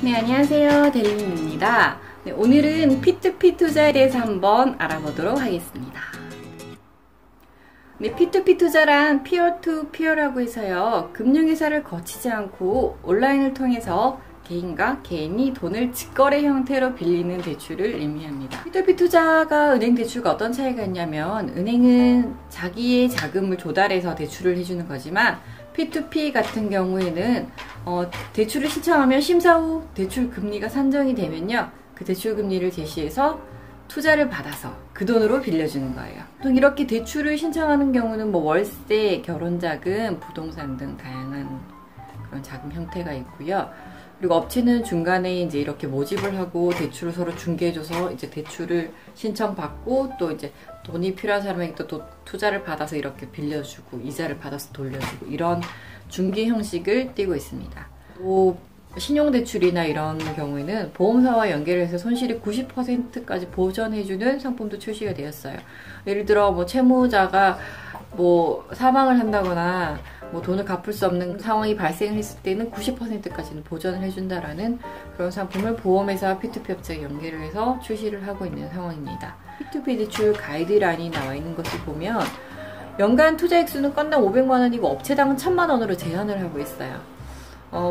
네, 안녕하세요. 델린입니다. 네, 오늘은 P2P 투자에 대해서 한번 알아보도록 하겠습니다. 네, P2P 투자란 피어 투 피어라고 해서요. 금융회사를 거치지 않고 온라인을 통해서 개인과 개인이 돈을 직거래 형태로 빌리는 대출을 의미합니다. P2P 투자가 은행 대출과 어떤 차이가 있냐면, 은행은 자기의 자금을 조달해서 대출을 해주는 거지만 P2P 같은 경우에는 대출을 신청하면 심사 후 대출 금리가 산정이 되면요, 그 대출 금리를 제시해서 투자를 받아서 그 돈으로 빌려주는 거예요. 보통 이렇게 대출을 신청하는 경우는 뭐 월세, 결혼자금, 부동산 등 다양한 그런 자금 형태가 있고요. 그리고 업체는 중간에 이제 이렇게 모집을 하고 대출을 서로 중개해줘서 이제 대출을 신청받고 또 이제 돈이 필요한 사람에게 또 투자를 받아서 이렇게 빌려주고 이자를 받아서 돌려주고 이런 중개 형식을 띠고 있습니다. 또 신용대출이나 이런 경우에는 보험사와 연계를 해서 손실이 90%까지 보전해주는 상품도 출시가 되었어요. 예를 들어 뭐 채무자가 뭐 사망을 한다거나 뭐 돈을 갚을 수 없는 상황이 발생을 했을 때는 90%까지는 보전을 해준다라는 그런 상품을 보험회사와 P2P 업체가 연계를 해서 출시를 하고 있는 상황입니다. P2P 대출 가이드라인이 나와 있는 것을 보면 연간 투자 액수는 건당 500만원이고 업체당은 1000만원으로 제한을 하고 있어요.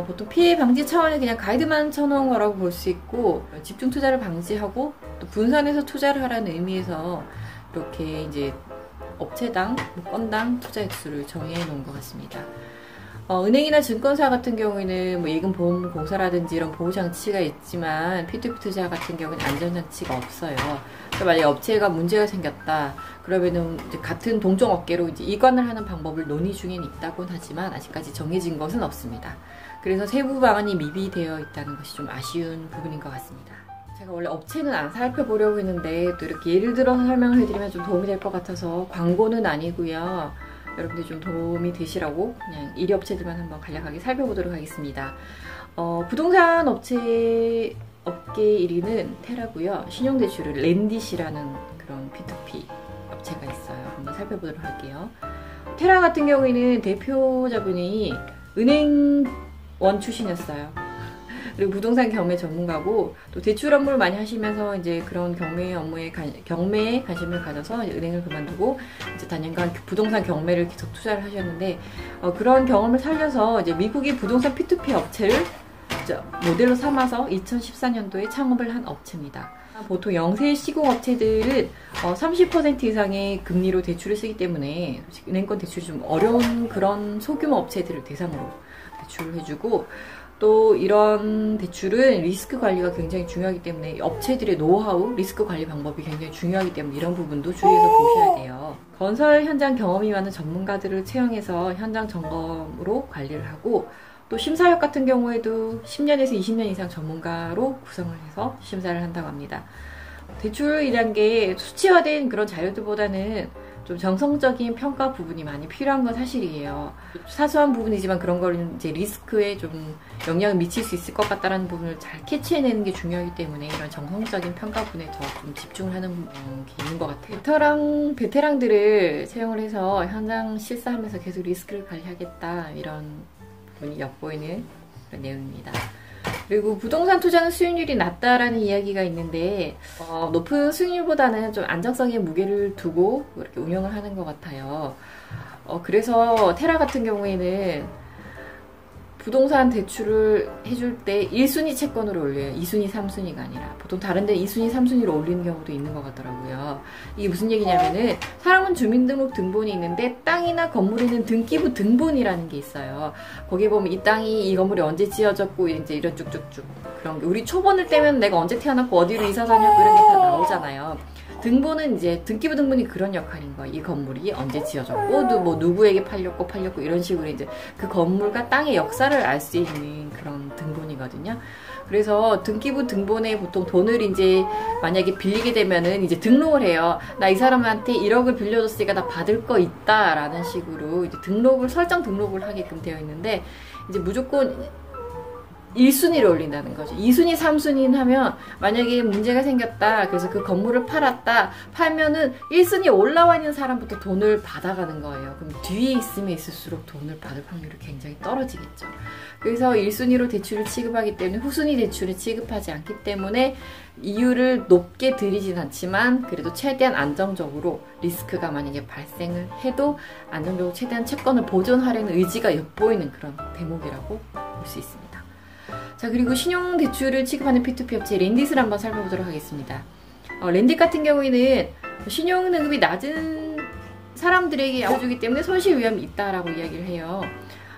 보통 피해 방지 차원의 그냥 가이드만 쳐놓은 거라고 볼 수 있고, 집중 투자를 방지하고 또 분산해서 투자를 하라는 의미에서 이렇게 이제 업체당, 건당 투자 액수를 정해 놓은 것 같습니다. 은행이나 증권사 같은 경우에는 뭐 예금보험공사라든지 이런 보호장치가 있지만 P2P 투자 같은 경우는 안전장치가 없어요. 그러니까 만약에 업체가 문제가 생겼다 그러면은 이제 같은 동종 업계로 이제 이관을 하는 방법을 논의 중에는 있다곤 하지만 아직까지 정해진 것은 없습니다. 그래서 세부 방안이 미비되어 있다는 것이 좀 아쉬운 부분인 것 같습니다. 제가 원래 업체는 안 살펴보려고 했는데 또 이렇게 예를 들어서 설명을 해드리면 좀 도움이 될 것 같아서 광고는 아니고요. 여러분들 좀 도움이 되시라고 그냥 1위 업체들만 한번 간략하게 살펴보도록 하겠습니다. 부동산 업계 1위는 테라고요. 신용대출을 랜딧이라는 그런 P2P 업체가 있어요. 한번 살펴보도록 할게요. 테라 같은 경우에는 대표자분이 은행원 출신이었어요. 그리고 부동산 경매 전문가고 또 대출 업무를 많이 하시면서 이제 그런 경매에 관심을 가져서 이제 은행을 그만두고 이제 단연간 부동산 경매를 계속 투자를 하셨는데, 그런 경험을 살려서 이제 미국의 부동산 P2P 업체를 모델로 삼아서 2014년도에 창업을 한 업체입니다. 보통 영세 시공 업체들은 30% 이상의 금리로 대출을 쓰기 때문에 은행권 대출이 좀 어려운 그런 소규모 업체들을 대상으로 대출을 해주고, 또 이런 대출은 리스크 관리가 굉장히 중요하기 때문에 업체들의 노하우, 리스크 관리 방법이 굉장히 중요하기 때문에 이런 부분도 주의해서 보셔야 돼요. 건설 현장 경험이 많은 전문가들을 채용해서 현장 점검으로 관리를 하고, 또 심사역 같은 경우에도 10년에서 20년 이상 전문가로 구성을 해서 심사를 한다고 합니다. 대출이란 게 수치화된 그런 자료들보다는 좀 정성적인 평가 부분이 많이 필요한 건 사실이에요. 사소한 부분이지만 그런 걸 이제 리스크에 좀 영향을 미칠 수 있을 것 같다는 부분을 잘 캐치해내는 게 중요하기 때문에 이런 정성적인 평가 부분에 더 좀 집중을 하는 게 있는 것 같아요. 베테랑들을 채용을 해서 현장 실사하면서 계속 리스크를 관리하겠다, 이런 부분이 엿보이는 그런 내용입니다. 그리고 부동산 투자는 수익률이 낮다라는 이야기가 있는데, 높은 수익률보다는 좀 안정성에 무게를 두고 이렇게 운영을 하는 것 같아요. 그래서 테라 같은 경우에는 부동산 대출을 해줄 때 1순위 채권으로 올려요. 2순위, 3순위가 아니라. 보통 다른 데 2순위, 3순위로 올리는 경우도 있는 것 같더라고요. 이게 무슨 얘기냐면은, 사람은 주민등록 등본이 있는데 땅이나 건물에는 등기부 등본이라는 게 있어요. 거기에 보면 이 땅이, 이 건물이 언제 지어졌고 이제 이런 쭉쭉쭉 그런 게, 우리 초본을 떼면 내가 언제 태어났고 어디로 이사 가냐고 이런 게 다 나오잖아요. 등본은 이제 등기부 등본이 그런 역할인 거예요. 이 건물이 언제 지어졌고 뭐 누구에게 팔렸고 이런 식으로 이제 그 건물과 땅의 역사를 알 수 있는 그런 등본이거든요. 그래서 등기부 등본에 보통 돈을 이제 만약에 빌리게 되면은 이제 등록을 해요. 나 이 사람한테 1억을 빌려줬으니까 나 받을 거 있다라는 식으로 이제 설정 등록을 하게끔 되어 있는데, 이제 무조건 1순위를 올린다는 거죠. 2순위, 3순위는 하면 만약에 문제가 생겼다. 그래서 그 건물을 팔면은 1순위 올라와 있는 사람부터 돈을 받아가는 거예요. 그럼 뒤에 있으면 있을수록 돈을 받을 확률이 굉장히 떨어지겠죠. 그래서 1순위로 대출을 취급하기 때문에 후순위 대출을 취급하지 않기 때문에 이율을 높게 드리진 않지만 그래도 최대한 안정적으로 리스크가 만약에 발생을 해도 안정적으로 최대한 채권을 보존하려는 의지가 엿보이는 그런 대목이라고 볼 수 있습니다. 자, 그리고 신용대출을 취급하는 P2P 업체 렌딧을 한번 살펴보도록 하겠습니다. 렌딧 같은 경우에는 신용등급이 낮은 사람들에게 양도주기 때문에 손실 위험이 있다라고 이야기를 해요.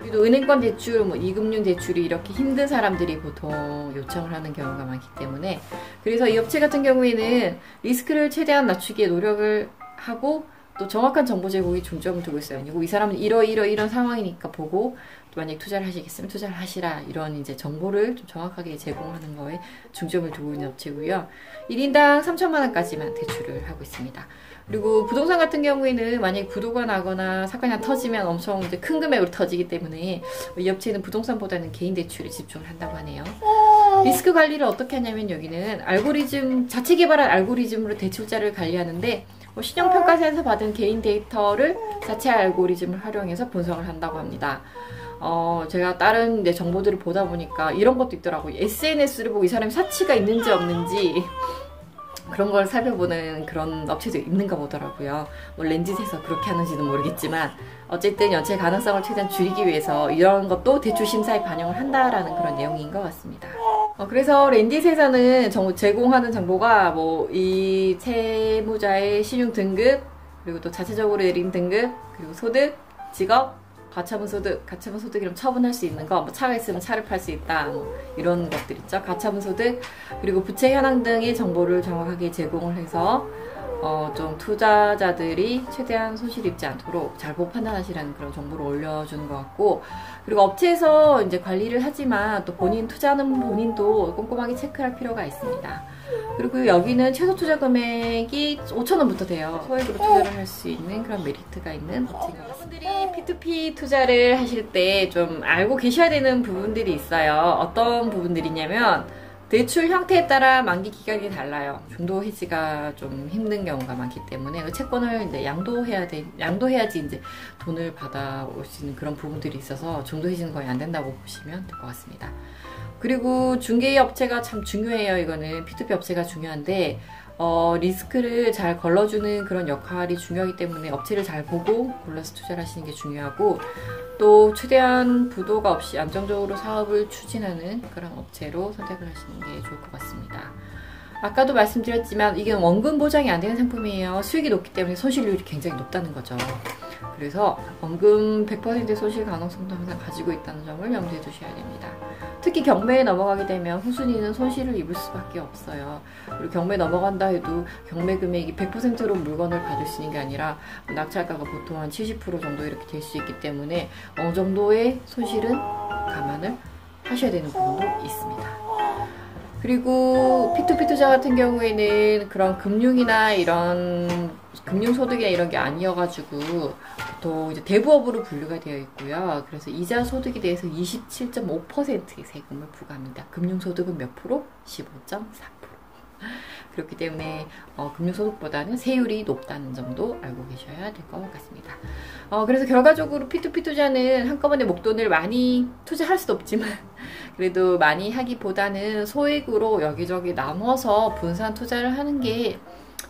그리고 은행권 대출, 이금융 대출이 이렇게 힘든 사람들이 보통 요청을 하는 경우가 많기 때문에 그래서 이 업체 같은 경우에는 리스크를 최대한 낮추기에 노력을 하고 또 정확한 정보 제공에 중점을 두고 있어요. 그리고 이 사람은 이런 상황이니까 보고 또 만약 투자를 하시겠으면 투자를 하시라 이런 이제 정보를 좀 정확하게 제공하는 거에 중점을 두고 있는 업체고요. 1인당 3천만 원까지만 대출을 하고 있습니다. 그리고 부동산 같은 경우에는 만약에 부도가 나거나 사건이 하나 터지면 엄청 이제 큰 금액으로 터지기 때문에 이 업체는 부동산보다는 개인 대출에 집중을 한다고 하네요. 리스크 관리를 어떻게 하냐면 여기는 자체 개발한 알고리즘으로 대출자를 관리하는데 신용평가사에서 받은 개인 데이터를 자체 알고리즘을 활용해서 분석을 한다고 합니다. 제가 다른 정보들을 보다 보니까 이런 것도 있더라고요. SNS를 보고 이 사람이 사치가 있는지 없는지 그런 걸 살펴보는 그런 업체도 있는가 보더라고요. 렌딧에서 그렇게 하는지는 모르겠지만 어쨌든 연체 가능성을 최대한 줄이기 위해서 이런 것도 대출 심사에 반영을 한다라는 그런 내용인 것 같습니다. 그래서 렌딧에서는 제공하는 정보가 이 채무자의 신용 등급, 그리고 또 자체적으로 내린 등급, 그리고 소득, 직업, 가처분 소득이라면 처분할 수 있는 거, 차가 있으면 차를 팔 수 있다, 이런 것들 있죠. 가처분 소득, 그리고 부채 현황 등의 정보를 정확하게 제공을 해서 좀 투자자들이 최대한 손실 입지 않도록 잘 보고 판단하시라는 그런 정보를 올려주는 것 같고, 그리고 업체에서 이제 관리를 하지만 또 투자하는 본인도 꼼꼼하게 체크할 필요가 있습니다. 그리고 여기는 최소 투자 금액이 5,000원부터 돼요. 소액으로 투자를 할 수 있는 그런 메리트가 있는 업체인 것 같습니다. 여러분들이 P2P 투자를 하실 때 좀 알고 계셔야 되는 부분들이 있어요. 어떤 부분들이냐면 대출 형태에 따라 만기 기간이 달라요. 중도 해지가 좀 힘든 경우가 많기 때문에 채권을 이제 양도해야지 이제 돈을 받아올 수 있는 그런 부분들이 있어서 중도 해지는 거의 안 된다고 보시면 될 것 같습니다. 그리고 중개 업체가 참 중요해요. 이거는 P2P 업체가 중요한데 리스크를 잘 걸러주는 그런 역할이 중요하기 때문에 업체를 잘 보고 골라서 투자를 하시는 게 중요하고, 또 최대한 부도가 없이 안정적으로 사업을 추진하는 그런 업체로 선택을 하시는 게 좋을 것 같습니다. 아까도 말씀드렸지만 이게 원금 보장이 안 되는 상품이에요. 수익이 높기 때문에 손실률이 굉장히 높다는 거죠. 그래서 원금 100%의 손실 가능성도 항상 가지고 있다는 점을 염두에 두셔야 됩니다. 특히 경매에 넘어가게 되면 후순위는 손실을 입을 수밖에 없어요. 그리고 경매에 넘어간다 해도 경매 금액이 100%로 물건을 받을 수 있는 게 아니라 낙찰가가 보통 한 70% 정도 이렇게 될 수 있기 때문에 어느 정도의 손실은 감안을 하셔야 되는 부분도 있습니다. 그리고 P2P 투자 같은 경우에는 그런 금융이나 이런 금융소득이나 이런 게 아니어가지고 보통 이제 대부업으로 분류가 되어 있고요. 그래서 이자 소득에 대해서 27.5%의 세금을 부과합니다. 금융소득은 몇 프로? 15.4%. 그렇기 때문에 금융소득보다는 세율이 높다는 점도 알고 계셔야 될 것 같습니다. 그래서 결과적으로 P2P 투자는 한꺼번에 목돈을 많이 투자할 수도 없지만 그래도 많이 하기보다는 소액으로 여기저기 나눠서 분산 투자를 하는 게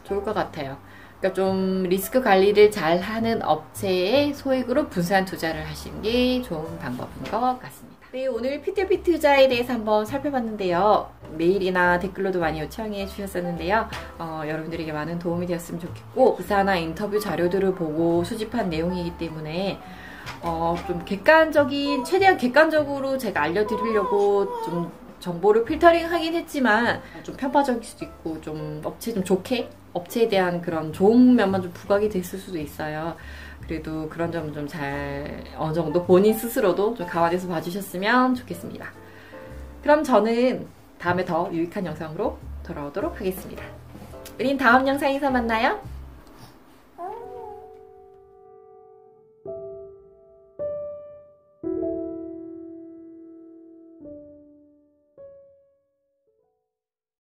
좋을 것 같아요. 그러니까 좀 리스크 관리를 잘 하는 업체에 소액으로 분산 투자를 하시는 게 좋은 방법인 것 같습니다. 네, 오늘 P2P 투자에 대해서 한번 살펴봤는데요. 메일이나 댓글로도 많이 요청해 주셨었는데요. 여러분들에게 많은 도움이 되었으면 좋겠고, 기사나 인터뷰 자료들을 보고 수집한 내용이기 때문에 좀 최대한 객관적으로 제가 알려드리려고 좀 정보를 필터링 하긴 했지만 좀 편파적일 수도 있고 좀 업체에 대한 그런 좋은 면만 좀 부각이 됐을 수도 있어요. 그래도 그런 점은 좀 어느 정도 본인 스스로도 좀 감안해서 봐주셨으면 좋겠습니다. 그럼 저는 다음에 더 유익한 영상으로 돌아오도록 하겠습니다. 우린 다음 영상에서 만나요.